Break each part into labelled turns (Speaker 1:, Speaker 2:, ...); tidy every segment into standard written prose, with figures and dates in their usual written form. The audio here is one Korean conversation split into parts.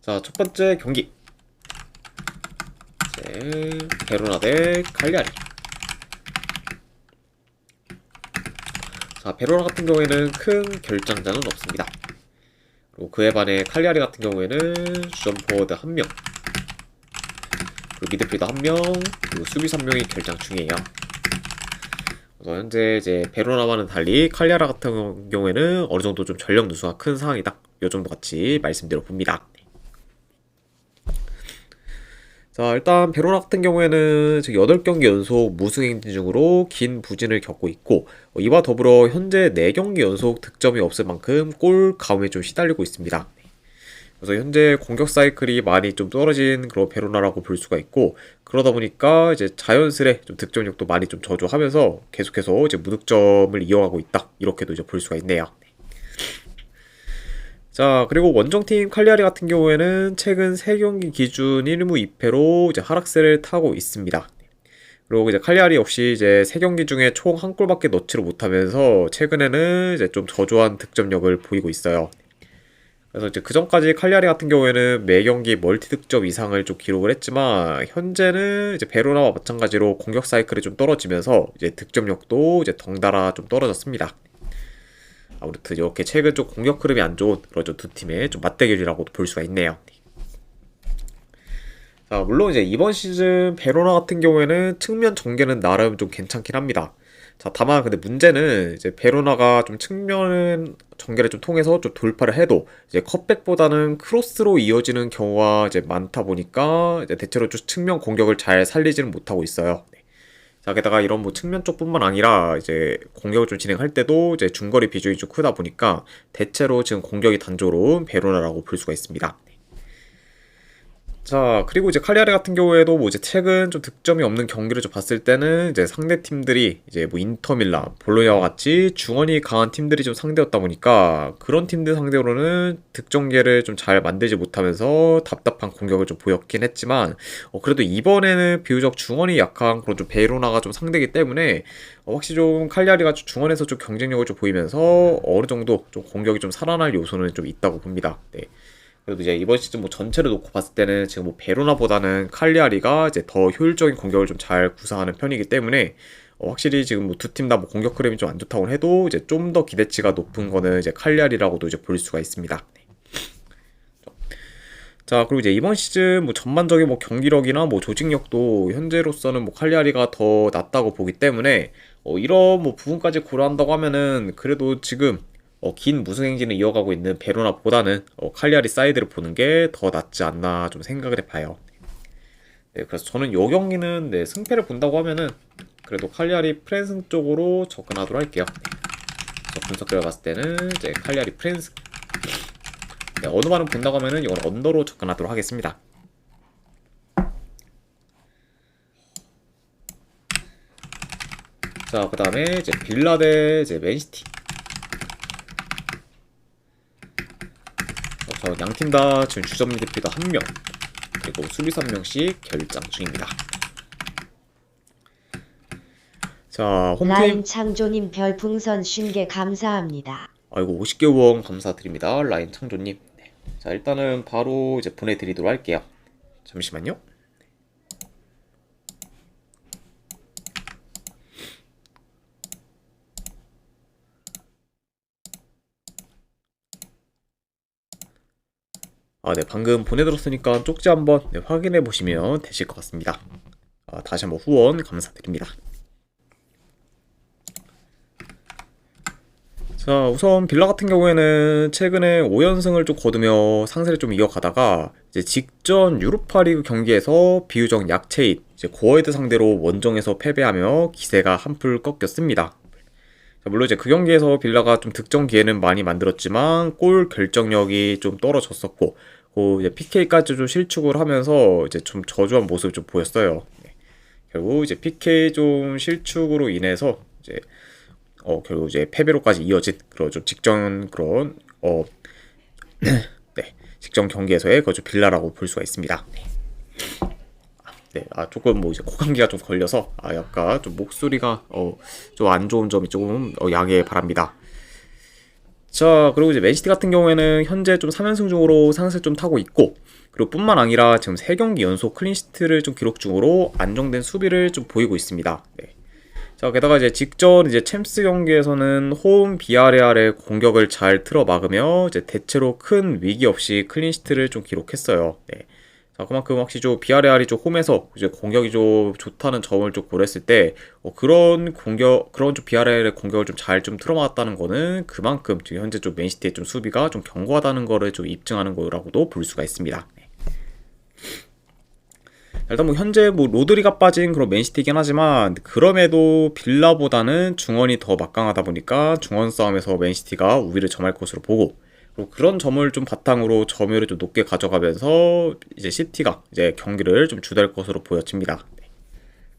Speaker 1: 자, 첫 번째 경기. 이제 베로나 대 칼리아리. 자, 베로나 같은 경우에는 큰 결장자는 없습니다. 그리고 그에 반해 칼리아리 같은 경우에는 주전 포워드 1명, 그리고 미드필더 1명, 그리고 수비수 1명이 결장 중이에요. 그래서 현재 이제 베로나와는 달리 칼리아리 같은 경우에는 어느 정도 좀 전력 누수가 큰 상황이다. 요 정도 같이 말씀드려 봅니다. 자, 일단 베로나 같은 경우에는 지금 8경기 연속 무승 행진 중으로 긴 부진을 겪고 있고, 이와 더불어 현재 4경기 연속 득점이 없을 만큼 골 가움에 좀 시달리고 있습니다. 그래서 현재 공격 사이클이 많이 좀 떨어진 그런 베로나라고 볼 수가 있고, 그러다 보니까 이제 자연스레 좀 득점력도 많이 좀 저조하면서 계속해서 이제 무득점을 이어가고 있다, 이렇게도 이제 볼 수가 있네요. 자, 그리고 원정팀 칼리아리 같은 경우에는 최근 3경기 기준 1무 2패로 이제 하락세를 타고 있습니다. 그리고 이제 칼리아리 역시 이제 3경기 중에 총 1골밖에 넣지를 못하면서 최근에는 이제 좀 저조한 득점력을 보이고 있어요. 그래서 이제 그 전까지 칼리아리 같은 경우에는 매 경기 멀티 득점 이상을 좀 기록을 했지만, 현재는 이제 베로나와 마찬가지로 공격 사이클이 좀 떨어지면서 이제 득점력도 이제 덩달아 좀 떨어졌습니다. 아무튼 이렇게 최근 좀 공격 흐름이 안 좋은 그런 두 팀의 좀 맞대결이라고도 볼 수가 있네요. 자, 물론 이제 이번 시즌 베로나 같은 경우에는 측면 전개는 나름 좀 괜찮긴 합니다. 자, 다만 근데 문제는 이제 베로나가 좀 측면 전개를 좀 통해서 좀 돌파를 해도 이제 컷백보다는 크로스로 이어지는 경우가 이제 많다 보니까 이제 대체로 좀 측면 공격을 잘 살리지는 못하고 있어요. 자, 게다가 이런 뭐 측면 쪽뿐만 아니라 이제 공격을 좀 진행할 때도 이제 중거리 비중이 좀 크다 보니까 대체로 지금 공격이 단조로운 베로나라고 볼 수가 있습니다. 자, 그리고 이제 칼리아리 같은 경우에도 뭐 이제 최근 좀 득점이 없는 경기를 좀 봤을 때는 이제 상대 팀들이 이제 뭐 인터밀란, 볼로냐와 같이 중원이 강한 팀들이 좀 상대였다 보니까 그런 팀들 상대로는 득점계를 좀 잘 만들지 못하면서 답답한 공격을 좀 보였긴 했지만, 그래도 이번에는 비교적 중원이 약한 그런 좀 베로나가 좀 상대이기 때문에 확실히 좀 칼리아리가 중원에서 좀 경쟁력을 좀 보이면서 어느 정도 좀 공격이 좀 살아날 요소는 좀 있다고 봅니다. 네. 그래도 이제 이번 시즌 뭐 전체를 놓고 봤을 때는 지금 뭐 베로나보다는 칼리아리가 이제 더 효율적인 공격을 좀 잘 구사하는 편이기 때문에 확실히 지금 뭐 두 팀 다 뭐 공격 흐름이 좀 안 좋다고 해도 이제 좀 더 기대치가 높은 거는 이제 칼리아리라고도 이제 볼 수가 있습니다. 자, 그리고 이제 이번 시즌 뭐 전반적인 뭐 경기력이나 뭐 조직력도 현재로서는 뭐 칼리아리가 더 낫다고 보기 때문에 이런 뭐 부분까지 고려한다고 하면은 그래도 지금 긴 무승 행진을 이어가고 있는 베로나보다는 칼리아리 사이드를 보는 게 더 낫지 않나 좀 생각을 해봐요. 네, 그래서 저는 요 경기는 네, 승패를 본다고 하면은 그래도 칼리아리 프랜승 쪽으로 접근하도록 할게요. 분석 결과 봤을 때는 이제 칼리아리 프랜승. 네, 어느 말은 본다고 하면은 이건 언더로 접근하도록 하겠습니다. 자, 그 다음에 이제 빌라 대 이제 맨시티. 양팀 다 지금 주전 미드필더 1명, 그리고 수비수 1명씩 결장 중입니다. 자, 홈팀
Speaker 2: 라인 창조님 별풍선 50개 감사합니다.
Speaker 1: 아이고 50개 후원 감사드립니다. 라인 창조님. 네. 자, 일단은 바로 이제 보내드리도록 할게요. 잠시만요. 네, 방금 보내드렸으니까 쪽지 한번 네, 확인해 보시면 되실 것 같습니다. 다시 한번 후원 감사드립니다. 자, 우선 빌라 같은 경우에는 최근에 5연승을 좀 거두며 상세를 좀 이어가다가 이제 직전 유로파리그 경기에서 비유적 약체인 이제 고어헤드 상대로 원정에서 패배하며 기세가 한풀 꺾였습니다. 자, 물론 이제 그 경기에서 빌라가 좀 득점 기회는 많이 만들었지만 골 결정력이 좀 떨어졌었고, 이제 PK까지 좀 실축을 하면서 이제 좀 저조한 모습을 좀 보였어요. 네. 결국 이제 PK 좀 실축으로 인해서 이제 결국 이제 패배로까지 이어진 그런 좀 직전 그런 네, 직전 경기에서의 그 좀 빌라라고 볼 수가 있습니다. 네. 네, 조금 뭐 이제 코감기가 좀 걸려서 약간 좀 목소리가 좀 안 좋은 점이 조금 양해 바랍니다. 자, 그리고 이제 맨시티 같은 경우에는 현재 좀 3연승 중으로 상승을 좀 타고 있고, 그리고 뿐만 아니라 지금 3경기 연속 클린시트를 좀 기록 중으로 안정된 수비를 좀 보이고 있습니다. 네. 자, 게다가 이제 직전 이제 챔스 경기에서는 홈 비아레알의 공격을 잘 틀어막으며 이제 대체로 큰 위기 없이 클린시트를 좀 기록했어요. 네. 자, 그만큼 확실히 좀 비아레알이 좀 홈에서 이제 공격이 좀 좋다는 점을 좀 고려했을 때 그런 좀 비아레알의 공격을 좀 잘 좀 틀어막았다는 거는 그만큼 지금 현재 좀 맨시티의 좀 수비가 좀 견고하다는 거를 좀 입증하는 거라고도 볼 수가 있습니다. 네. 일단 뭐 현재 뭐 로드리가 빠진 그런 맨시티이긴 하지만 그럼에도 빌라보다는 중원이 더 막강하다 보니까 중원 싸움에서 맨시티가 우위를 점할 것으로 보고, 그리고 그런 점을 좀 바탕으로 점유율을 좀 높게 가져가면서 이제 시티가 이제 경기를 좀 주도할 것으로 보여집니다.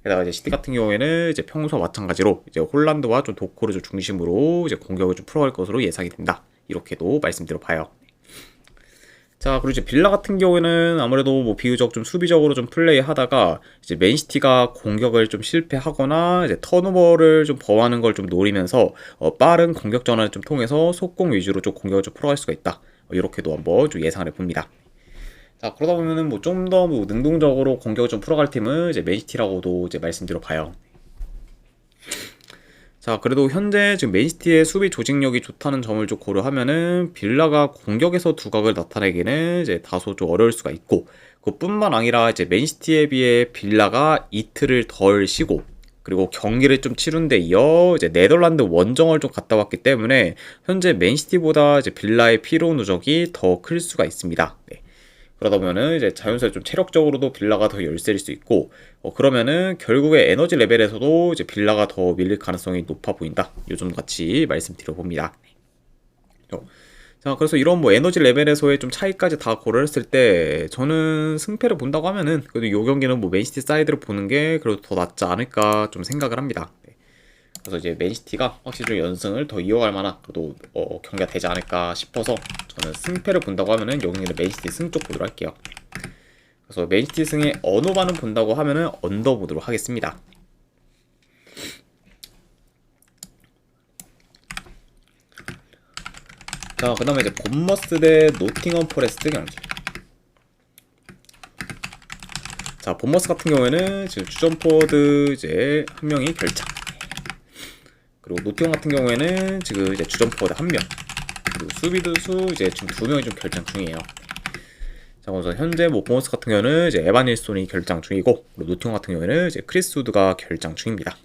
Speaker 1: 게다가 이제 시티 같은 경우에는 이제 평소와 마찬가지로 이제 홀란드와 좀 도코를 좀 중심으로 이제 공격을 좀 풀어갈 것으로 예상이 된다. 이렇게도 말씀드려 봐요. 자, 그리고 이제 빌라 같은 경우에는 아무래도 뭐 비교적 좀 수비적으로 좀 플레이하다가 이제 맨시티가 공격을 좀 실패하거나 이제 턴오버를 좀 범하는 걸 좀 노리면서 빠른 공격 전환을 좀 통해서 속공 위주로 좀 공격을 좀 풀어갈 수가 있다. 이렇게도 한번 좀 예상을 해봅니다. 자, 그러다 보면은 뭐 좀 더 뭐 능동적으로 공격을 좀 풀어갈 팀은 이제 맨시티라고도 이제 말씀드려 봐요. 자, 그래도 현재 지금 맨시티의 수비 조직력이 좋다는 점을 좀 고려하면은 빌라가 공격에서 두각을 나타내기는 이제 다소 좀 어려울 수가 있고, 그뿐만 아니라 이제 맨시티에 비해 빌라가 이틀을 덜 쉬고 그리고 경기를 좀 치룬 데 이어 이제 네덜란드 원정을 좀 갔다 왔기 때문에 현재 맨시티보다 이제 빌라의 피로 누적이 더 클 수가 있습니다. 네. 그러다 보면은 이제 자연스레 좀 체력적으로도 빌라가 더 열세일 수 있고, 그러면은 결국에 에너지 레벨에서도 이제 빌라가 더 밀릴 가능성이 높아 보인다. 요점 같이 말씀드려 봅니다. 자, 그래서 이런 뭐 에너지 레벨에서의 좀 차이까지 다 고려했을 때 저는 승패를 본다고 하면은 그래도 요 경기는 뭐 맨시티 사이드를 보는 게 그래도 더 낫지 않을까 좀 생각을 합니다. 그래서 이제 맨시티가 확실히 좀 연승을 더 이어갈 만한 그래도 경기가 되지 않을까 싶어서 저는 승패를 본다고 하면은 여기는 맨시티 승 쪽 보도록 할게요. 그래서 맨시티 승의 언어반은 본다고 하면은 언더 보도록 하겠습니다. 자, 그 다음에 이제 본머스 대 노팅엄 포레스트 경기. 자, 본머스 같은 경우에는 지금 주전포워드 이제 한 명이 결장. 그리고 노팅엄 같은 경우에는 지금 이제 주전포워드 한 명. 그리고 수비드수 이제 지금 두 명이 좀 결장 중이에요. 자, 그래서 현재 뭐 본머스 같은 경우는 이제 에반 닐손이 결장 중이고, 그리고 노팅엄 같은 경우에는 이제 크리스 우드가 결장 중입니다.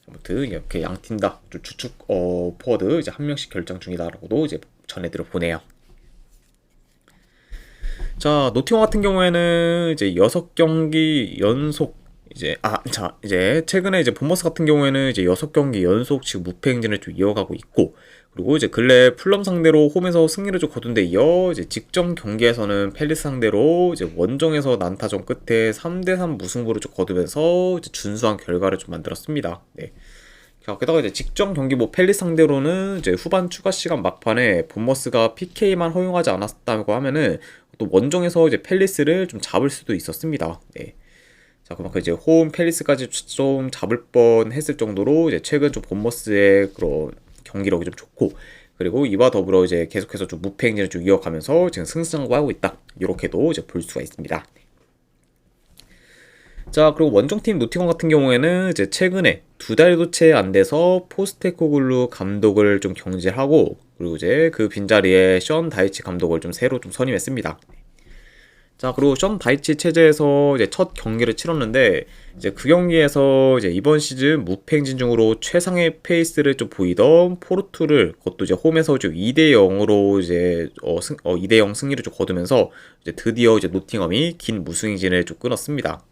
Speaker 1: 아무튼 이렇게 양 팀 다 주축 포워드 이제 한 명씩 결장 중이다라고도 이제 전해드려 보네요. 자, 노팅엄 같은 경우에는 이제 6경기 연속 이제 최근에 이제 본머스 같은 경우에는 이제 6경기 연속 지금 무패 행진을 좀 이어가고 있고, 그리고 이제 근래 풀럼 상대로 홈에서 승리를 좀 거둔 데 이어 이제 직전 경기에서는 팰리스 상대로 이제 원정에서 난타전 끝에 3대3 무승부를 좀 거두면서 이제 준수한 결과를 좀 만들었습니다. 네. 자, 게다가 이제 직전 경기 뭐 팰리스 상대로는 이제 후반 추가 시간 막판에 본머스가 PK만 허용하지 않았다고 하면은 또 원정에서 이제 팰리스를 좀 잡을 수도 있었습니다. 네. 자, 그만큼 이제 홈 팰리스까지 좀 잡을 뻔 했을 정도로 이제 최근 좀 본머스의 그런 경기력이 좀 좋고, 그리고 이와 더불어 이제 계속해서 좀 무패 행진을 좀 이어가면서 지금 승승장구하고 있다. 이렇게도 이제 볼 수가 있습니다. 자, 그리고 원정팀 노팅엄 같은 경우에는 이제 최근에 2달도 채 안 돼서 포스테코글루 감독을 좀 경질하고, 그리고 이제 그 빈자리에 션 다이치 감독을 좀 새로 좀 선임했습니다. 자, 그리고 션 다이치 체제에서 이제 첫 경기를 치렀는데, 이제 그 경기에서 이제 이번 시즌 무패 행진 중으로 최상의 페이스를 좀 보이던 포르투를, 그것도 이제 홈에서 좀 2대0으로 이제 2대0 승리를 좀 거두면서 이제 드디어 이제 노팅엄이 긴 무승 행진을 좀 끊었습니다.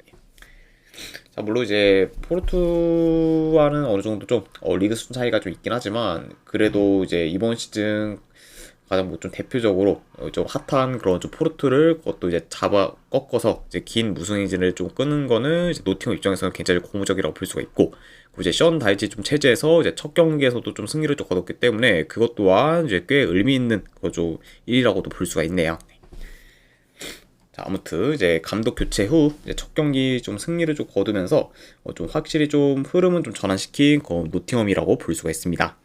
Speaker 1: 자, 물론 이제 포르투와는 어느 정도 좀 리그 수준 차이가 좀 있긴 하지만, 그래도 이제 이번 시즌 가장 뭐 좀 대표적으로 좀 핫한 그런 좀 포르투를 그것도 이제 잡아 꺾어서 이제 긴 무승 행진을 좀 끄는 거는 이제 노팅엄 입장에서는 굉장히 고무적이라고 볼 수가 있고, 그리고 이제 션 다이치 좀 체제에서 이제 첫 경기에서도 좀 승리를 좀 거뒀기 때문에 그것 또한 이제 꽤 의미 있는 그좀 일이라고도 볼 수가 있네요. 자, 아무튼 이제 감독 교체 후 이제 첫 경기 좀 승리를 좀 거두면서 좀 확실히 좀 흐름은 좀 전환시킨 그 노팅엄이라고 볼 수가 있습니다.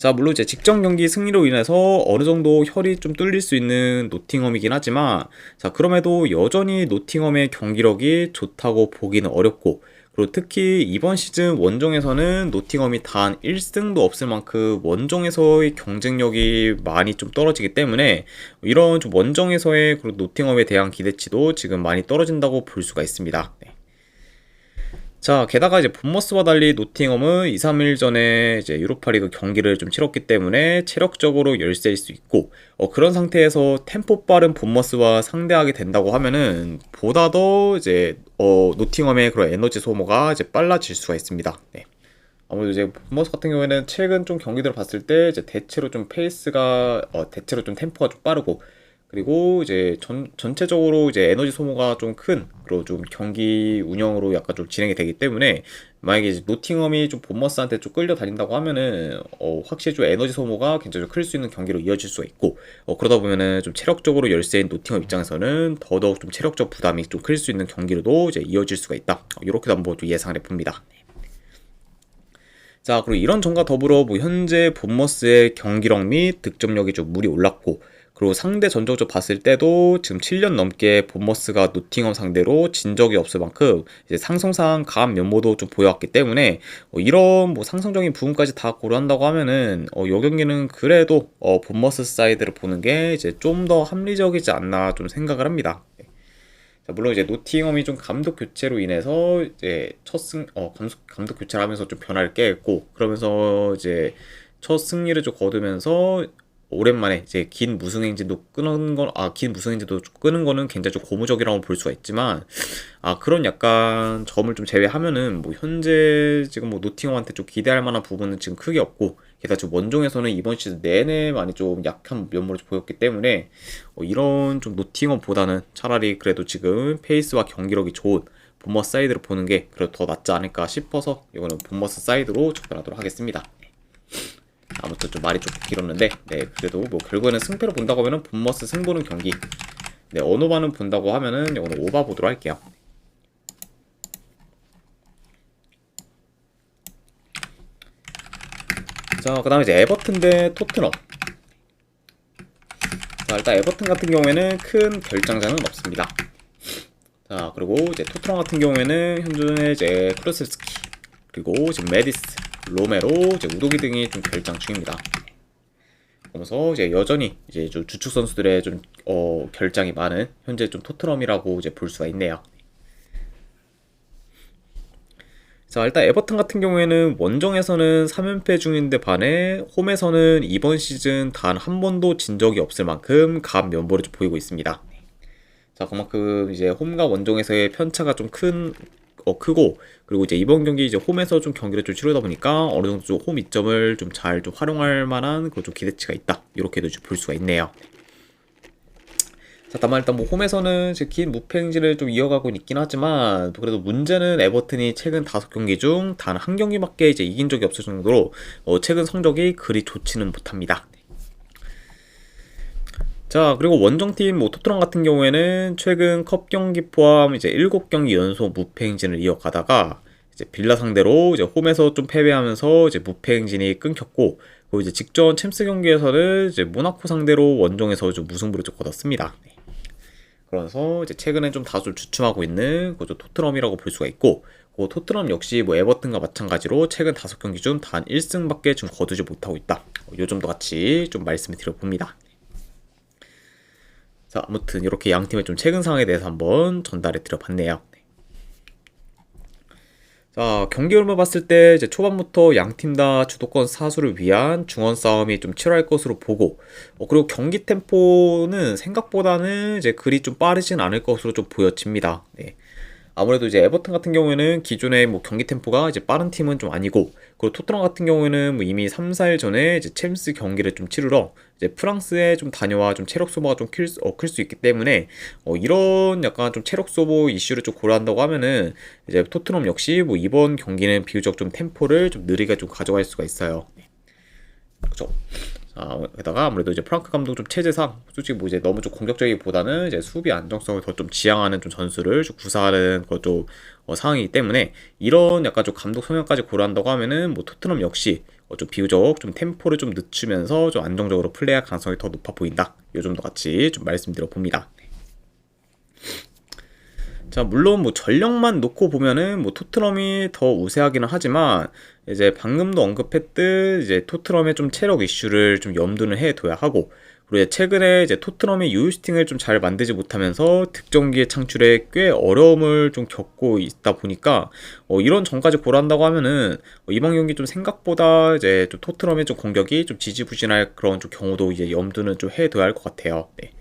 Speaker 1: 자, 물론 이제 직전 경기 승리로 인해서 어느 정도 혈이 좀 뚫릴 수 있는 노팅엄이긴 하지만, 자, 그럼에도 여전히 노팅엄의 경기력이 좋다고 보기는 어렵고, 그리고 특히 이번 시즌 원정에서는 노팅엄이 단 1승도 없을 만큼 원정에서의 경쟁력이 많이 좀 떨어지기 때문에 이런 좀 원정에서의 그리고 노팅엄에 대한 기대치도 지금 많이 떨어진다고 볼 수가 있습니다. 네. 자, 게다가 이제 본머스와 달리 노팅엄은 2, 3일 전에 이제 유로파리그 경기를 좀 치렀기 때문에 체력적으로 열세일 수 있고, 그런 상태에서 템포 빠른 본머스와 상대하게 된다고 하면은 보다 더 이제 노팅엄의 그런 에너지 소모가 이제 빨라질 수가 있습니다. 네. 아무래도 이제 본머스 같은 경우에는 최근 좀 경기들을 봤을 때 이제 대체로 좀 페이스가 대체로 좀 템포가 좀 빠르고, 그리고 이제 전체적으로 이제 에너지 소모가 좀 큰, 그리고 좀 경기 운영으로 약간 좀 진행이 되기 때문에, 만약에 이제 노팅엄이 좀 본머스한테 좀 끌려다닌다고 하면은, 확실히 좀 에너지 소모가 굉장히 클 수 있는 경기로 이어질 수가 있고, 그러다 보면은 좀 체력적으로 열세인 노팅엄 입장에서는 더더욱 좀 체력적 부담이 좀 클 수 있는 경기로도 이제 이어질 수가 있다. 이렇게도 한번 좀 예상을 해봅니다. 자, 그리고 이런 점과 더불어 뭐 현재 본머스의 경기력 및 득점력이 좀 물이 올랐고, 그리고 상대 전적으로 봤을 때도 지금 7년 넘게 본머스가 노팅엄 상대로 진 적이 없을 만큼 이제 상성상 강한 면모도 좀 보여왔기 때문에 이런 뭐 상성적인 부분까지 다 고려한다고 하면은 이 경기는 그래도 본머스 사이드를 보는 게 이제 좀 더 합리적이지 않나 좀 생각을 합니다. 자, 물론 이제 노팅엄이 좀 감독 교체로 인해서 이제 감독 교체를 하면서 좀 변화를 깨했고, 그러면서 이제 첫 승리를 좀 거두면서 오랜만에 이제 긴 무승행진도 끄는 거는 굉장히 좀 고무적이라고 볼 수가 있지만, 그런 약간 점을 좀 제외하면은 뭐 현재 지금 뭐 노팅엄한테 좀 기대할 만한 부분은 지금 크게 없고, 게다가 지금 원정에서는 이번 시즌 내내 많이 좀 약한 면모를 좀 보였기 때문에 이런 좀 노팅엄보다는 차라리 그래도 지금 페이스와 경기력이 좋은 본머스 사이드를 보는 게 그래도 더 낫지 않을까 싶어서 이거는 본머스 사이드로 접근하도록 하겠습니다. 아무튼 좀 말이 좀 길었는데, 네, 그래도 뭐 결국에는 승패로 본다고 하면은 본머스 승보는 경기, 네, 언오바는 본다고 하면은 이거는 오바 보도록 할게요. 자, 그 다음에 이제 에버튼 대 토트넘. 자, 일단 에버튼 같은 경우에는 큰 결장자는 없습니다. 자, 그리고 이제 토트넘 같은 경우에는 현존에 이제 크루셉스키, 그리고 지금 메디스, 로메로, 이제 우도기 등이 좀 결장 중입니다. 그러면서 이제 여전히 이제 좀 주축 선수들의 좀 결장이 많은 현재 좀 토트넘이라고 이제 볼 수가 있네요. 자, 일단 에버튼 같은 경우에는 원정에서는 3연패 중인데 반해 홈에서는 이번 시즌 단 한 번도 진 적이 없을 만큼 강한 면모를 좀 보이고 있습니다. 자, 그만큼 이제 홈과 원정에서의 편차가 좀 크고, 그리고 이제 이번 경기 이제 홈에서 좀 경기를 좀 치르다 보니까 어느 정도 좀 홈 이점을 좀 잘 좀 활용할 만한 그런 좀 기대치가 있다. 이렇게도 좀 볼 수가 있네요. 자, 다만 일단 뭐 홈에서는 이제 긴 무패 행진을 좀 이어가고 있긴 하지만, 그래도 문제는 에버튼이 최근 5경기 중 단 한 경기밖에 이제 이긴 적이 없을 정도로 최근 성적이 그리 좋지는 못합니다. 자, 그리고 원정팀 뭐 토트넘 같은 경우에는 최근 컵 경기 포함 이제 7경기 연속 무패 행진을 이어가다가 이제 빌라 상대로 이제 홈에서 좀 패배하면서 이제 무패 행진이 끊겼고, 그리고 이제 직전 챔스 경기에서는 이제 모나코 상대로 원정에서 좀 무승부를 좀 거뒀습니다. 그래서 이제 최근에 좀 다소 주춤하고 있는 그저 토트넘이라고 볼 수가 있고, 그 토트넘 역시 뭐 에버튼과 마찬가지로 최근 5경기 중 단 1승밖에 좀 거두지 못하고 있다. 요 점도 같이 좀 말씀을 드려봅니다. 자, 아무튼 이렇게 양 팀의 좀 최근 상황에 대해서 한번 전달해 드려봤네요. 자, 경기 흐름을 봤을 때 이제 초반부터 양 팀 다 주도권 사수를 위한 중원 싸움이 좀 치열할 것으로 보고, 그리고 경기 템포는 생각보다는 이제 그리 좀 빠르진 않을 것으로 좀 보여집니다. 네. 아무래도 이제 에버튼 같은 경우에는 기존의 뭐 경기 템포가 이제 빠른 팀은 좀 아니고, 그리고 토트넘 같은 경우에는 뭐 이미 3, 4일 전에 이제 챔스 경기를 좀 치르러 이제 프랑스에 좀 다녀와 좀 체력 소모가 좀 클 수 있기 때문에 이런 약간 좀 체력 소모 이슈를 좀 고려한다고 하면은 이제 토트넘 역시 뭐 이번 경기는 비교적 좀 템포를 좀 느리게 좀 가져갈 수가 있어요. 그렇죠. 게다가 아무래도 이제 프랑크 감독 좀 체제상 솔직히 뭐 이제 너무 좀 공격적이기보다는 이제 수비 안정성을 더 좀 지향하는 좀 전술을 좀 구사하는 그런 좀 상황이기 때문에 이런 약간 좀 감독 성향까지 고려한다고 하면은 뭐 토트넘 역시 좀 비교적 좀 템포를 좀 늦추면서 좀 안정적으로 플레이할 가능성이 더 높아 보인다. 요 정도 같이 좀 말씀드려 봅니다. 자, 물론 뭐 전력만 놓고 보면은 뭐 토트넘이 더 우세하기는 하지만 이제 방금도 언급했듯 이제 토트넘의 좀 체력 이슈를 좀 염두는 해둬야 하고, 그리고 이제 최근에 이제 토트넘이 유효슈팅을 좀 잘 만들지 못하면서 득점기의 창출에 꽤 어려움을 좀 겪고 있다 보니까 이런 점까지 고려한다고 하면은 이번 경기 좀 생각보다 이제 좀 토트넘의 좀 공격이 좀 지지부진할 그런 좀 경우도 이제 염두는 좀 해둬야 할 것 같아요. 네.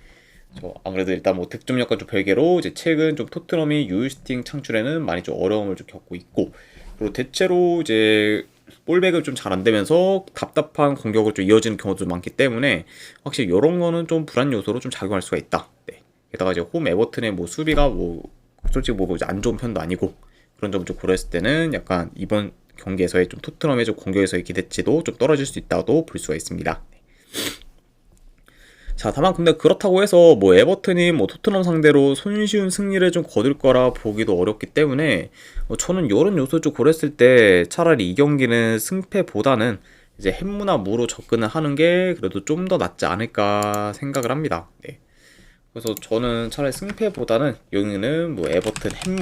Speaker 1: 아무래도 일단 뭐 득점력과 좀 별개로 이제 최근 좀 토트넘이 유효슈팅 창출에는 많이 좀 어려움을 좀 겪고 있고, 그리고 대체로 이제 볼백을 좀 잘 안 되면서 답답한 공격을 좀 이어지는 경우도 많기 때문에 확실히 이런 거는 좀 불안 요소로 좀 작용할 수가 있다. 네. 게다가 이제 홈 에버튼의 뭐 수비가 뭐 솔직히 뭐 이제 안 좋은 편도 아니고, 그런 점 좀 고려했을 때는 약간 이번 경기에서의 좀 토트넘의 좀 공격에서의 기대치도 좀 떨어질 수 있다고 볼 수가 있습니다. 자, 다만 근데 그렇다고 해서 뭐 에버튼이 뭐 토트넘 상대로 손쉬운 승리를 좀 거둘 거라 보기도 어렵기 때문에 저는 이런 요소를 좀 고렸을 때 차라리 이 경기는 승패보다는 이제 햄무나 무로 접근을 하는 게 그래도 좀 더 낫지 않을까 생각을 합니다. 네. 그래서 저는 차라리 승패보다는 여기는 뭐 에버튼 햄무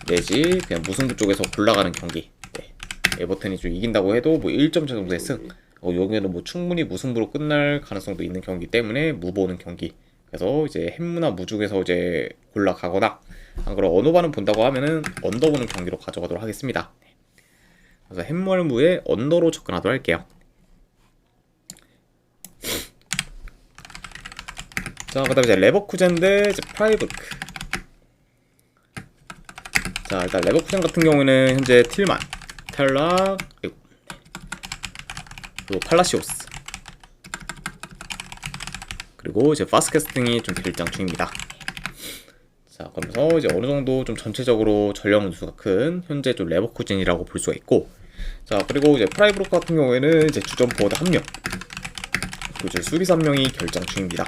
Speaker 1: 내지 그냥 무승부 쪽에서 골라가는 경기. 네. 에버튼이 좀 이긴다고 해도 뭐 1점 정도의 승. 여기는 뭐 충분히 무승부로 끝날 가능성도 있는 경기 때문에 무 보는 경기. 그래서 이제 햄무나 무 중에서 이제 골라가거나, 안 그럼 언어반은 본다고 하면은 언더 보는 경기로 가져가도록 하겠습니다. 그래서 햄무와 무에 언더로 접근하도록 할게요. 자, 그다음에 이제 레버쿠젠 대 이제 프라이부르크. 자, 일단 레버쿠젠 같은 경우는 현재 틸만, 텔락, 그리고 팔라시오스, 그리고 이제 파스케스 등이 좀 결장 중입니다. 자, 그러면서 이제 어느 정도 좀 전체적으로 전력 누수가 큰 현재 좀 레버쿠젠이라고 볼 수가 있고, 자, 그리고 이제 프라이부르크 같은 경우에는 이제 주전 포워드 1명, 그리고 이제 수비수 1명이 결장 중입니다.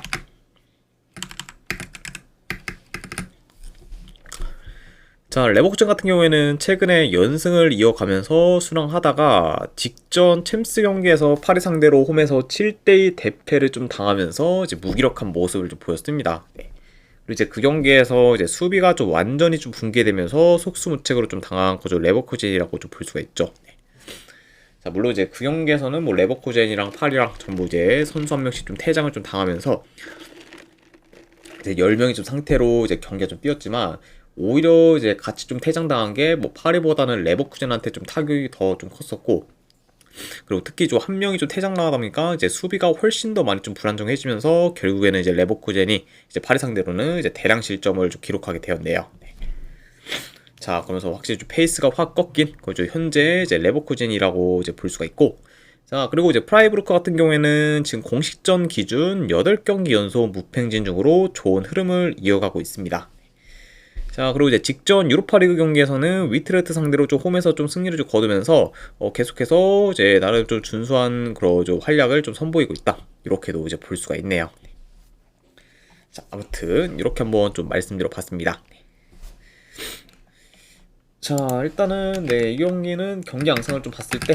Speaker 1: 자, 레버쿠젠 같은 경우에는 최근에 연승을 이어가면서 순항하다가 직전 챔스 경기에서 파리 상대로 홈에서 7대2 대패를 좀 당하면서 이제 무기력한 모습을 좀 보였습니다. 네. 그리고 이제 그 경기에서 이제 수비가 좀 완전히 좀 붕괴되면서 속수무책으로 좀 당한 거죠. 레버쿠젠이라고 좀 볼 수가 있죠. 네. 자, 물론 이제 그 경기에서는 뭐 레버쿠젠이랑 파리랑 전부 이제 선수 한 명씩 좀 퇴장을 좀 당하면서 이제 10명이 좀 상태로 이제 경기가 좀 뛰었지만, 오히려 이제 같이 좀 퇴장당한 게 뭐 파리보다는 레버쿠젠한테 좀 타격이 더 좀 컸었고, 그리고 특히 좀 한 명이 좀 퇴장 나가다 보니까 이제 수비가 훨씬 더 많이 좀 불안정해지면서 결국에는 이제 레버쿠젠이 이제 파리 상대로는 이제 대량 실점을 좀 기록하게 되었네요. 네. 자, 그러면서 확실히 좀 페이스가 확 꺾인 거죠. 현재 이제 레버쿠젠이라고 이제 볼 수가 있고, 자, 그리고 이제 프라이부르크 같은 경우에는 지금 공식전 기준 8경기 연속 무패행진 중으로 좋은 흐름을 이어가고 있습니다. 자, 그리고 이제 직전 유로파리그 경기에서는 위트레트 상대로 좀 홈에서 좀 승리를 좀 거두면서 계속해서 이제 나름 좀 준수한 그런 좀 활약을 좀 선보이고 있다. 이렇게도 이제 볼 수가 있네요. 자, 아무튼 이렇게 한번 좀 말씀드려 봤습니다. 자, 일단은 네, 이 경기는 경기 양상을 좀 봤을 때,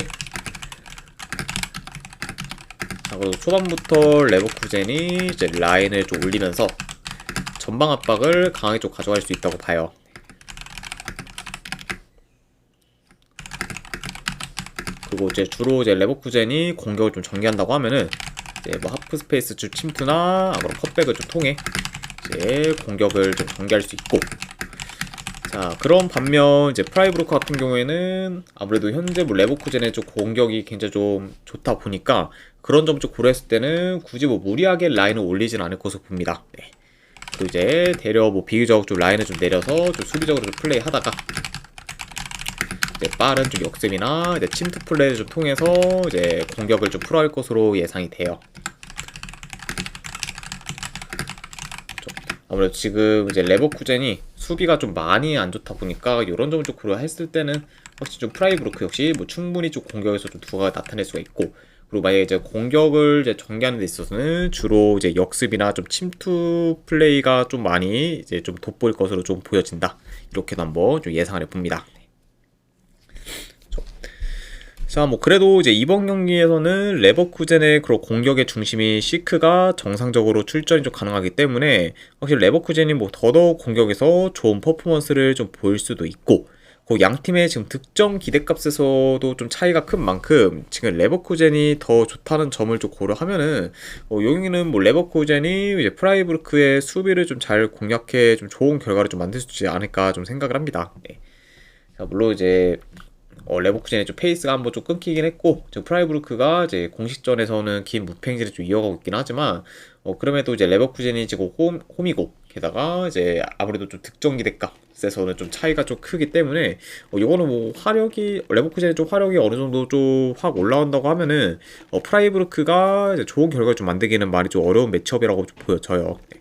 Speaker 1: 자, 그리고 초반부터 레버쿠젠이 이제 라인을 좀 올리면서 전방 압박을 강하게 좀 가져갈 수 있다고 봐요. 그리고 이제 주로 이제 레버쿠젠이 공격을 좀 전개한다고 하면은 이제 뭐 하프 스페이스 주 침투나 그런 컷백을 좀 통해 이제 공격을 좀 전개할 수 있고, 자, 그런 반면 이제 프라이부르크 같은 경우에는 아무래도 현재 뭐 레버쿠젠의 좀 공격이 굉장히 좀 좋다 보니까 그런 점 좀 고려했을 때는 굳이 뭐 무리하게 라인을 올리진 않을 것으로 봅니다. 네. 또 이제 대려 뭐 비교적 좀 라인을 좀 내려서 좀 수비적으로 좀 플레이 하다가 이제 빠른 좀 역습이나 이제 침투 플레이를 좀 통해서 이제 공격을 좀 풀어갈 것으로 예상이 돼요. 아무래도 지금 이제 레버쿠젠이 수비가 좀 많이 안 좋다 보니까 이런 점을 좀 고려했을 때는 확실히 좀 프라이부르크 역시 뭐 충분히 좀 공격에서 좀 두각을 나타낼 수가 있고, 그리고 만약에 이제 공격을 이제 전개하는 데 있어서는 주로 이제 역습이나 좀 침투 플레이가 좀 많이 이제 좀 돋보일 것으로 좀 보여진다. 이렇게도 한번 좀 예상을 해봅니다. 자, 뭐 그래도 이제 이번 경기에서는 레버쿠젠의 그런 공격의 중심이 시크가 정상적으로 출전이 좀 가능하기 때문에 확실히 레버쿠젠이 뭐 더더욱 공격에서 좋은 퍼포먼스를 좀 보일 수도 있고, 그 양 팀의 지금 득점 기대값에서도 좀 차이가 큰 만큼 지금 레버쿠젠이 더 좋다는 점을 좀 고려하면은 여기는 뭐 레버쿠젠이 이제 프라이부르크의 수비를 좀 잘 공략해 좀 좋은 결과를 좀 만들 수 있지 않을까 좀 생각을 합니다. 네. 자, 물론 이제 레버쿠젠의 좀 페이스가 한번 좀 끊기긴 했고, 지금 프라이부르크가 이제 공식전에서는 긴 무패행진을 좀 이어가고 있긴 하지만, 그럼에도 이제 레버쿠젠이 지금 홈이고, 게다가 이제 아무래도 좀 득점 기대값에서는 좀 차이가 좀 크기 때문에, 이거는 뭐 레버쿠젠의 좀 화력이 어느 정도 좀 확 올라온다고 하면은, 프라이부르크가 이제 좋은 결과를 좀 만들기는 많이 좀 어려운 매치업이라고 좀 보여져요. 네.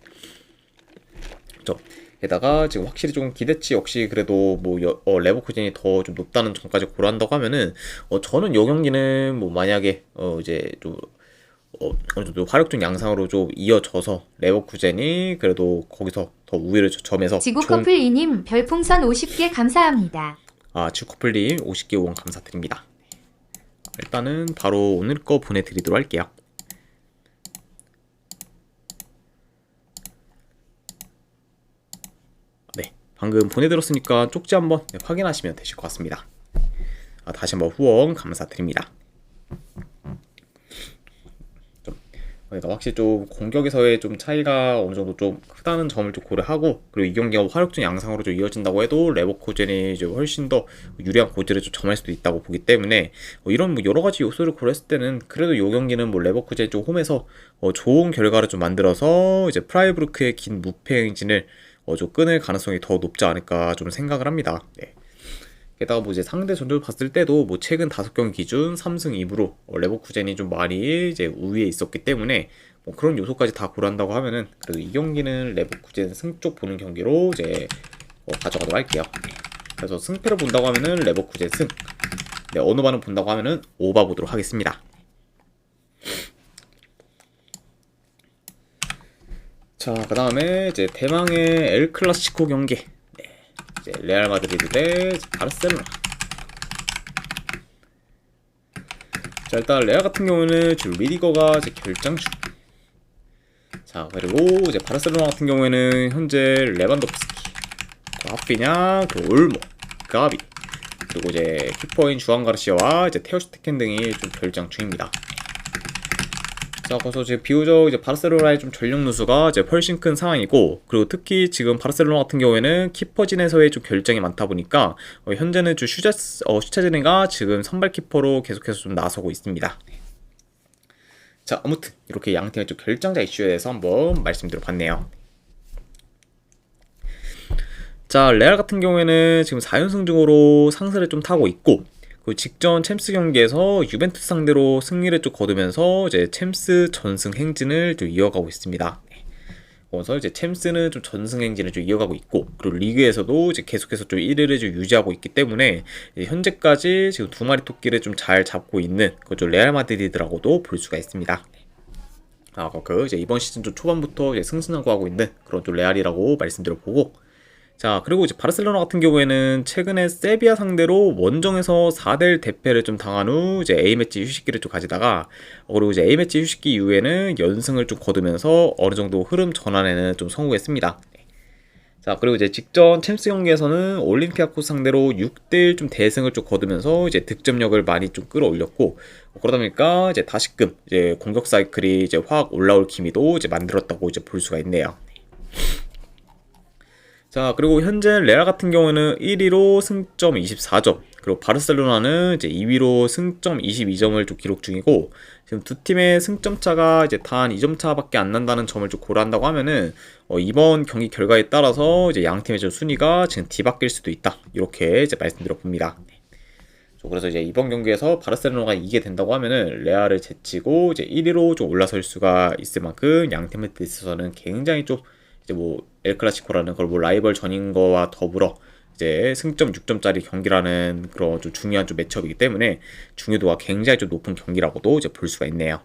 Speaker 1: 게다가 지금 확실히 좀 기대치 역시 그래도 뭐 레버쿠젠이 더 좀 높다는 점까지 고려한다고 하면은 저는 요 경기는 뭐 만약에 이제 좀 어느 정도 화력적 양상으로 좀 이어져서 레버쿠젠이 그래도 거기서 더 우위를 점해서
Speaker 3: 지구커플이님 별풍선 50개 감사합니다.
Speaker 1: 지구커플님 50개 후원 감사드립니다. 일단은 바로 오늘 거 보내드리도록 할게요. 방금 보내드렸으니까 쪽지 한번 확인하시면 되실 것 같습니다. 다시 한번 후원 감사드립니다. 그러니까 확실히 좀 공격에서의 좀 차이가 어느 정도 좀 크다는 점을 좀 고려하고, 그리고 이 경기가 화력적 양상으로 좀 이어진다고 해도 레버쿠젠이 이제 훨씬 더 유리한 고지를 좀 점할 수도 있다고 보기 때문에 이런 뭐 여러 가지 요소를 고려했을 때는 그래도 이 경기는 뭐 레버쿠젠이 좀 홈에서 좋은 결과를 좀 만들어서 이제 프라이부르크의 긴 무패 행진을 좀 끊을 가능성이 더 높지 않을까 좀 생각을 합니다. 네. 게다가 뭐 이제 상대 전적을 봤을 때도 뭐 최근 5경기 기준 3승 2무로 레버쿠젠이 좀 많이 이제 우위에 있었기 때문에 뭐 그런 요소까지 다 고려한다고 하면은 그래도 이 경기는 레버쿠젠 승 쪽 보는 경기로 이제 가져가도록 할게요. 그래서 승패를 본다고 하면은 레버쿠젠 승, 네, 어느바는 본다고 하면은 오바 보도록 하겠습니다. 자, 그 다음에 이제 대망의 엘 클라시코 경기, 이제 레알 마드리드 대 바르셀로나. 자, 일단 레알 같은 경우는 지금 리디거가 이제 결장 중. 자, 그리고 이제 바르셀로나 같은 경우에는 현재 레반도프스키, 하피냐, 올모, 가비, 그리고 이제 키퍼인 주안 가르시아와 이제 테오 슈테켄 등이 좀 결장 중입니다. 자, 그래서 이제 비교적 이제 바르셀로나의 좀 전력 누수가 이제 훨씬 큰 상황이고, 그리고 특히 지금 바르셀로나 같은 경우에는 키퍼진에서의 좀 결정이 많다 보니까 현재는 좀 슈체즈니가 지금 선발 키퍼로 계속해서 좀 나서고 있습니다. 자, 아무튼 이렇게 양 팀의 좀 결정자 이슈에 대해서 한번 말씀드려봤네요. 자, 레알 같은 경우에는 지금 4연승 중으로 상승을 좀 타고 있고, 그 직전 챔스 경기에서 유벤투스 상대로 승리를 좀 거두면서 이제 챔스 전승 행진을 좀 이어가고 있습니다. 그래서 이제 챔스는 좀 전승 행진을 좀 이어가고 있고, 그리고 리그에서도 이제 계속해서 좀 1위를 좀 유지하고 있기 때문에 현재까지 지금 두 마리 토끼를 좀 잘 잡고 있는 그좀 레알 마드리드라고도 볼 수가 있습니다. 이제 이번 시즌 좀 초반부터 이제 승승장구하고 있는 그런 좀 레알이라고 말씀드려보고, 자, 그리고 이제 바르셀로나 같은 경우에는 최근에 세비야 상대로 원정에서 4대1 대패를 좀 당한 후 이제 A매치 휴식기를 좀 가지다가, 그리고 이제 A매치 휴식기 이후에는 연승을 좀 거두면서 어느 정도 흐름 전환에는 좀 성공했습니다. 자, 그리고 이제 직전 챔스 경기에서는 올림피아코스 상대로 6대1 좀 대승을 좀 거두면서 이제 득점력을 많이 좀 끌어올렸고, 그러다 보니까 이제 다시금 이제 공격 사이클이 이제 확 올라올 기미도 이제 만들었다고 이제 볼 수가 있네요. 자, 그리고 현재 레알 같은 경우는 1위로 승점 24점, 그리고 바르셀로나는 이제 2위로 승점 22점을 좀 기록 중이고, 지금 두 팀의 승점 차가 이제 단 2점 차밖에 안 난다는 점을 좀 고려한다고 하면은 이번 경기 결과에 따라서 이제 양 팀의 좀 순위가 지금 뒤바뀔 수도 있다, 이렇게 이제 말씀드려 봅니다. 그래서 이제 이번 경기에서 바르셀로나가 이기게 된다고 하면은 레알을 제치고 이제 1위로 좀 올라설 수가 있을 만큼 양 팀에 있어서는 굉장히 좀 이제 뭐 엘클라시코라는 걸 뭐 라이벌 전인 거와 더불어 이제 승점 6점짜리 경기라는 그런 좀 중요한 좀 매치업이기 때문에 중요도가 굉장히 좀 높은 경기라고도 이제 볼 수가 있네요.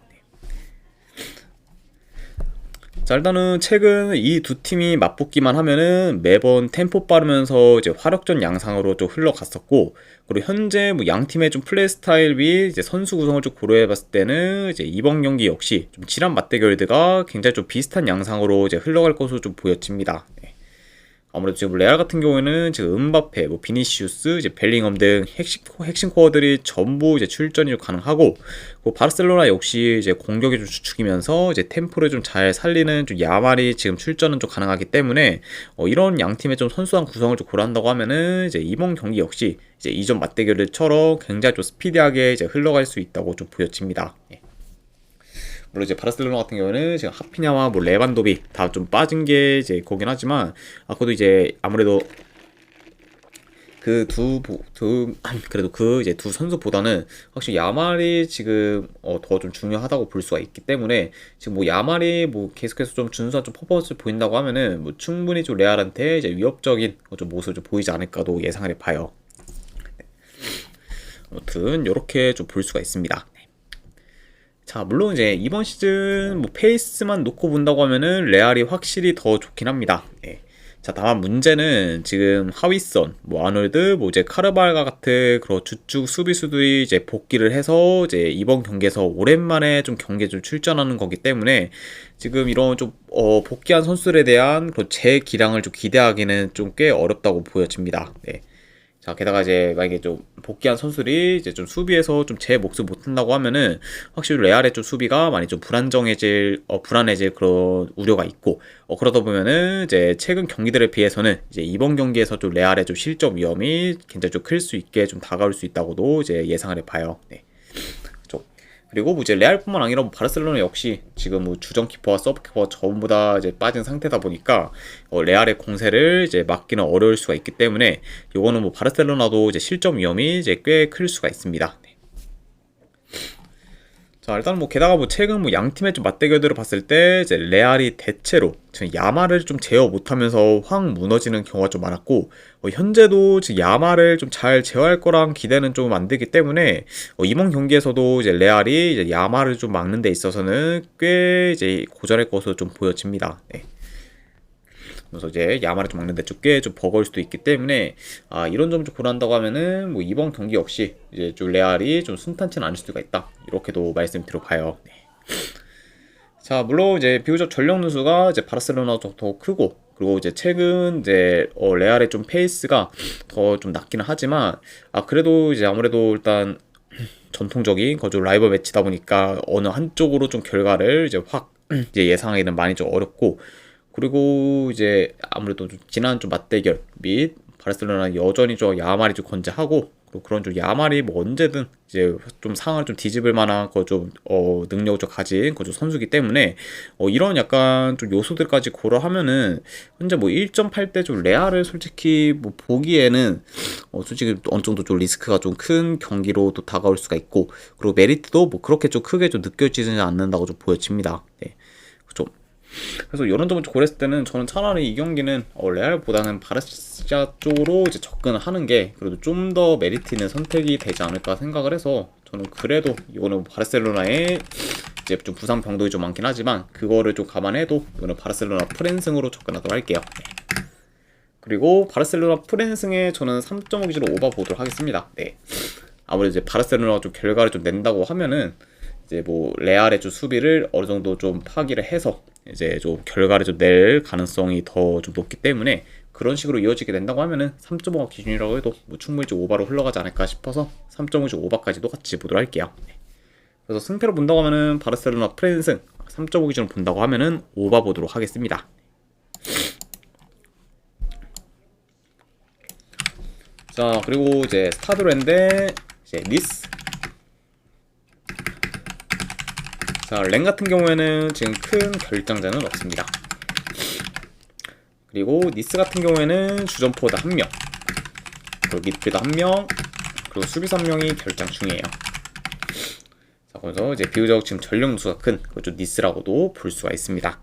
Speaker 1: 자, 일단은 최근 이 두 팀이 맞붙기만 하면은 매번 템포 빠르면서 이제 화력전 양상으로 좀 흘러갔었고, 그리고 현재 뭐 양 팀의 좀 플레이 스타일 및 이제 선수 구성을 좀 고려해봤을 때는 이제 이번 경기 역시 좀 지난 맞대결들과 굉장히 좀 비슷한 양상으로 이제 흘러갈 것으로 좀 보여집니다. 네. 아무래도 지금 레알 같은 경우에는 지금 음바페, 뭐 비니시우스, 이제 벨링엄 등 핵심 코어들이 전부 이제 출전이 가능하고, 그 바르셀로나 역시 이제 공격이 좀 주축이면서 이제 템포를 좀 잘 살리는 좀 야말이 지금 출전은 좀 가능하기 때문에 이런 양 팀의 좀 선수한 구성을 좀 고려한다고 하면은 이제 이번 경기 역시 이제 이전 맞대결들처럼 굉장히 좀 스피디하게 이제 흘러갈 수 있다고 좀 보여집니다. 예. 물론 이제 바르셀로나 같은 경우는 지금 하피냐와 뭐 레반도비 다 좀 빠진 게 이제 거긴 하지만, 그래도 이제 아무래도 그래도 그 이제 두 선수보다는 확실히 야말이 지금 더 좀 중요하다고 볼 수가 있기 때문에, 지금 뭐 야말이 뭐 계속해서 좀 준수한 좀 퍼포먼스를 보인다고 하면은 뭐 충분히 좀 레알한테 이제 위협적인 좀 모습을 좀 보이지 않을까도 예상을 해봐요. 아무튼 이렇게 좀 볼 수가 있습니다. 자, 물론 이제 이번 시즌 뭐 페이스만 놓고 본다고 하면은 레알이 확실히 더 좋긴 합니다. 네. 자, 다만 문제는 지금 하위선, 뭐 아놀드, 뭐 이제 카르발가 같은 그런 주축 수비수들이 이제 복귀를 해서 이제 이번 경기에서 오랜만에 좀 경기에 좀 출전하는 거기 때문에 지금 이런 좀 복귀한 선수들에 대한 그런 재기량을 좀 기대하기는 좀 꽤 어렵다고 보여집니다. 네. 자, 게다가 이제 만약에 좀 복귀한 선수들이 이제 좀 수비에서 좀 제 몫을 못한다고 하면은 확실히 레알의 좀 수비가 많이 좀 불안해질 그런 우려가 있고, 그러다 보면은 이제 최근 경기들에 비해서는 이제 이번 경기에서 좀 레알의 좀 실점 위험이 굉장히 좀 클 수 있게 좀 다가올 수 있다고도 이제 예상을 해봐요. 네. 그리고 뭐 이제 레알뿐만 아니라 뭐 바르셀로나 역시 지금 뭐 주전 키퍼와 서브 키퍼 전부 다 이제 빠진 상태다 보니까 레알의 공세를 이제 막기는 어려울 수가 있기 때문에 요거는 뭐 바르셀로나도 이제 실점 위험이 이제 꽤 클 수가 있습니다. 네. 자, 일단 뭐 게다가 뭐 최근 뭐 양 팀의 좀 맞대결들을 봤을 때 이제 레알이 대체로 지금 야말을 좀 제어 못하면서 확 무너지는 경우가 좀 많았고, 현재도 지금 야말을 좀 잘 제어할 거란 기대는 좀 안 되기 때문에 이번 경기에서도 이제 레알이 이제 야말을 좀 막는 데 있어서는 꽤 이제 고전할 것으로 좀 보여집니다. 네. 그래서 이제 야말을 좀 막는데 꽤 좀 버거울 수도 있기 때문에 이런 점 좀 고려한다고 하면은 뭐 이번 경기 역시 이제 좀 레알이 좀 순탄치는 않을 수가 있다, 이렇게도 말씀드려봐요. 네. 자, 물론 이제 비교적 전력 누수가 이제 바르셀로나도 더 크고, 그리고 이제 최근 이제 레알의 좀 페이스가 더 좀 낮기는 하지만 그래도 이제 아무래도 일단 전통적인 거주 라이벌 매치다 보니까 어느 한쪽으로 좀 결과를 이제 확 이제 예상하기는 많이 좀 어렵고, 그리고 이제 아무래도 좀 지난 좀 맞대결 및 바르셀로나 여전히 좀 야말이 좀 건재하고, 그리고 그런 좀 야말이 뭐 언제든 이제 좀 상황을 좀 뒤집을 만한 거 좀 능력을 좀 가진 그 좀 선수기 때문에 이런 약간 좀 요소들까지 고려하면은 현재 뭐 1.8대 좀 레알을 솔직히 뭐 보기에는 솔직히 어느 정도 좀 리스크가 좀 큰 경기로 또 다가올 수가 있고, 그리고 메리트도 뭐 그렇게 좀 크게 좀 느껴지지 않는다고 좀 보여집니다. 네. 좀 그래서 이런 점을 고렸을 때는 저는 차라리 이 경기는 레알보다는 바르샤 쪽으로 이제 접근하는 게 그래도 좀 더 메리트 있는 선택이 되지 않을까 생각을 해서, 저는 그래도 이거는 바르셀로나의 이제 좀 부상 병동이 좀 많긴 하지만 그거를 좀 감안해도 이거는 바르셀로나 프랜승으로 접근하도록 할게요. 네. 그리고 바르셀로나 프랜승에 저는 3.5 기준으로 오버 보도록 하겠습니다. 네. 아무래도 이제 바르셀로나가 좀 결과를 좀 낸다고 하면은 이제 뭐 레알의 좀 수비를 어느 정도 좀 파기를 해서 이제 좀 결과를 좀 낼 가능성이 더 좀 높기 때문에, 그런 식으로 이어지게 된다고 하면은 3.5가 기준이라고 해도 뭐 충분히 좀 오버로 흘러가지 않을까 싶어서 3.5 오버까지도 같이 보도록 할게요. 네. 그래서 승패로 본다고 하면은 바르셀로나 프랜승 3.5 기준으로 본다고 하면은 오버 보도록 하겠습니다. 자, 그리고 이제 스타드랜드 이제 니스. 자, 랭 같은 경우에는 지금 큰 결장자는 없습니다. 그리고 니스 같은 경우에는 주전포다 1명, 그리고 미드필더 1명, 그리고 수비수 1명이 결장 중이에요. 자, 그래서 이제 비교적 지금 전력 누수가 큰 그쪽 니스라고도 볼 수가 있습니다.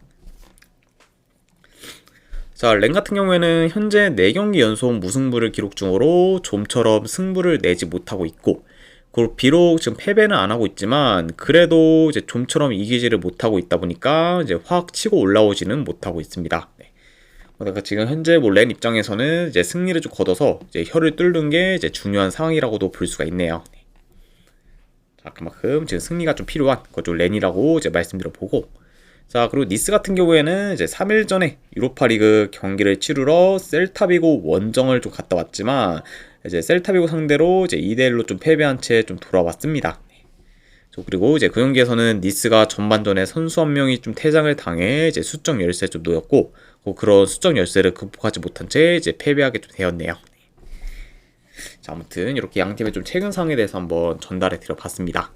Speaker 1: 자, 랭 같은 경우에는 현재 4경기 연속 무승부를 기록 중으로 좀처럼 승부를 내지 못하고 있고, 그리고 비록 지금 패배는 안 하고 있지만 그래도 이제 좀처럼 이기지를 못하고 있다 보니까 이제 확 치고 올라오지는 못하고 있습니다. 네. 그러니까 지금 현재 뭐 렌 입장에서는 이제 승리를 좀 거둬서 이제 혀를 뚫는 게 이제 중요한 상황이라고도 볼 수가 있네요. 자, 그만큼 지금 승리가 좀 필요한 그쪽 렌이라고 이제 말씀드려보고, 자, 그리고 니스 같은 경우에는 이제 3일 전에 유로파리그 경기를 치르러 셀타비고 원정을 좀 갔다 왔지만 이제 셀타비고 상대로 이제 2대1로 좀 패배한 채 좀 돌아왔습니다. 그리고 이제 그 경기에서는 니스가 전반전에 선수 한 명이 좀 퇴장을 당해 이제 수적 열세에 좀 놓였고, 그런 수적 열세를 극복하지 못한 채 이제 패배하게 좀 되었네요. 자, 아무튼 이렇게 양 팀의 좀 최근 상황에 대해서 한번 전달해 드려봤습니다.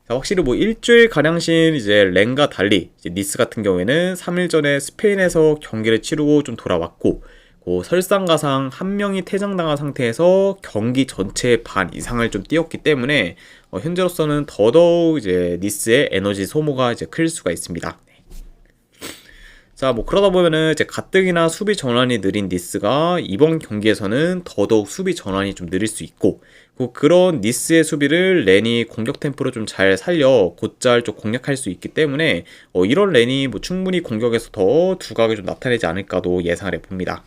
Speaker 1: 자, 확실히 뭐 일주일 가량신 이제 렌과 달리 이제 니스 같은 경우에는 3일 전에 스페인에서 경기를 치르고 좀 돌아왔고, 설상가상 한 명이 퇴장당한 상태에서 경기 전체의 반 이상을 좀 뛰었기 때문에 현재로서는 더더욱 이제 니스의 에너지 소모가 이제 클 수가 있습니다. 자, 뭐 그러다 보면은 이제 가뜩이나 수비 전환이 느린 니스가 이번 경기에서는 더더욱 수비 전환이 좀 느릴 수 있고, 그런 니스의 수비를 렌이 공격 템포를 좀 잘 살려 곧잘 좀 공략할 수 있기 때문에 이런 렌이 뭐 충분히 공격에서 더 두각을 좀 나타내지 않을까도 예상을 해봅니다.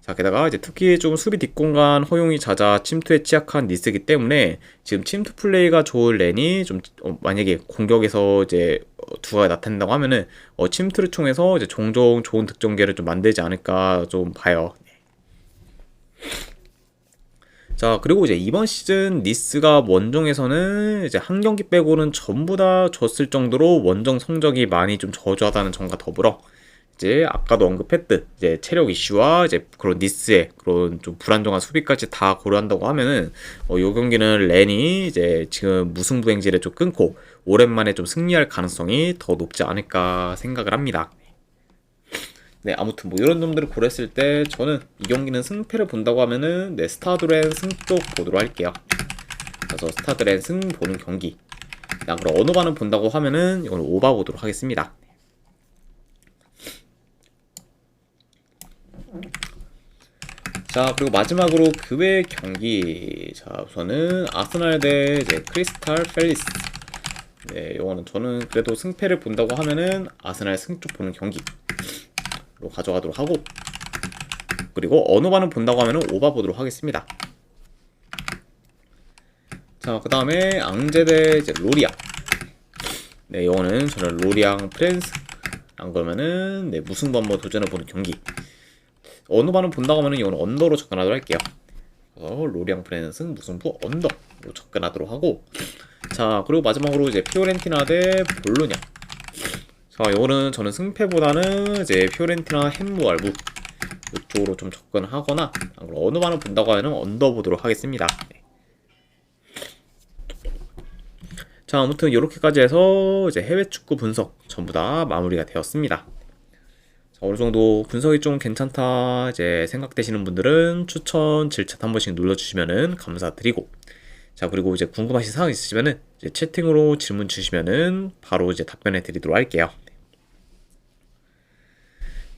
Speaker 1: 자, 게다가 이제 특히 좀 수비 뒷공간 허용이 잦아 침투에 취약한 니스이기 때문에 지금 침투 플레이가 좋은 렌이 좀 만약에 공격에서 이제 두각이 나타낸다고 하면은 침투를 통해서 이제 종종 좋은 득점계를 좀 만들지 않을까 좀 봐요. 자, 그리고 이제 이번 시즌 니스가 원정에서는 이제 한 경기 빼고는 전부 다 졌을 정도로 원정 성적이 많이 좀 저조하다는 점과 더불어 이제 아까도 언급했듯 이제 체력 이슈와 이제 그런 니스의 그런 좀 불안정한 수비까지 다 고려한다고 하면은 요 경기는 렌이 이제 지금 무승부행지를 좀 끊고 오랜만에 좀 승리할 가능성이 더 높지 않을까 생각을 합니다. 네, 아무튼 뭐 이런 점들을 고려했을 때 저는 이 경기는 승패를 본다고 하면은 네, 스타드렌 승 쪽 보도록 할게요. 그래서 스타드렌 승 보는 경기. 그럼 어느 반을 본다고 하면은 이건 오바 보도록 하겠습니다. 자, 그리고 마지막으로 그 외 경기. 자, 우선은 아스날 대 이제 크리스탈 팰리스. 네, 이거는 저는 그래도 승패를 본다고 하면은 아스날 승 쪽 보는 경기로 가져가도록 하고, 그리고 어느 반을 본다고 하면은 오바 보도록 하겠습니다. 자, 그 다음에 앙제 대 이제 로리앙. 네, 이거는 저는 로리앙 프렌스. 안 그러면은 네, 무승부 한번 도전해 보는 경기. 어느 반을 본다고 하면 이건 언더로 접근하도록 할게요. 그래서 로리앙 프렌스 무승부 언더로 접근하도록 하고, 자, 그리고 마지막으로 이제 피오렌티나 대 볼로냐. 자, 이거는 저는 승패보다는 이제 피오렌티나 햄무알부 이쪽으로 좀 접근하거나, 어느 반을 본다고 하면 언더 보도록 하겠습니다. 네. 자, 아무튼 이렇게까지 해서 이제 해외 축구 분석 전부 다 마무리가 되었습니다. 어느 정도 분석이 좀 괜찮다 이제 생각되시는 분들은 추천 질차 한 번씩 눌러주시면은 감사드리고, 자, 그리고 이제 궁금하신 사항 있으시면은 이제 채팅으로 질문 주시면은 바로 이제 답변해 드리도록 할게요.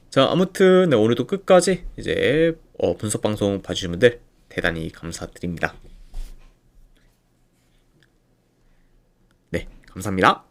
Speaker 1: 자, 아무튼 네, 오늘도 끝까지 이제 분석 방송 봐주신 분들 대단히 감사드립니다. 네, 감사합니다.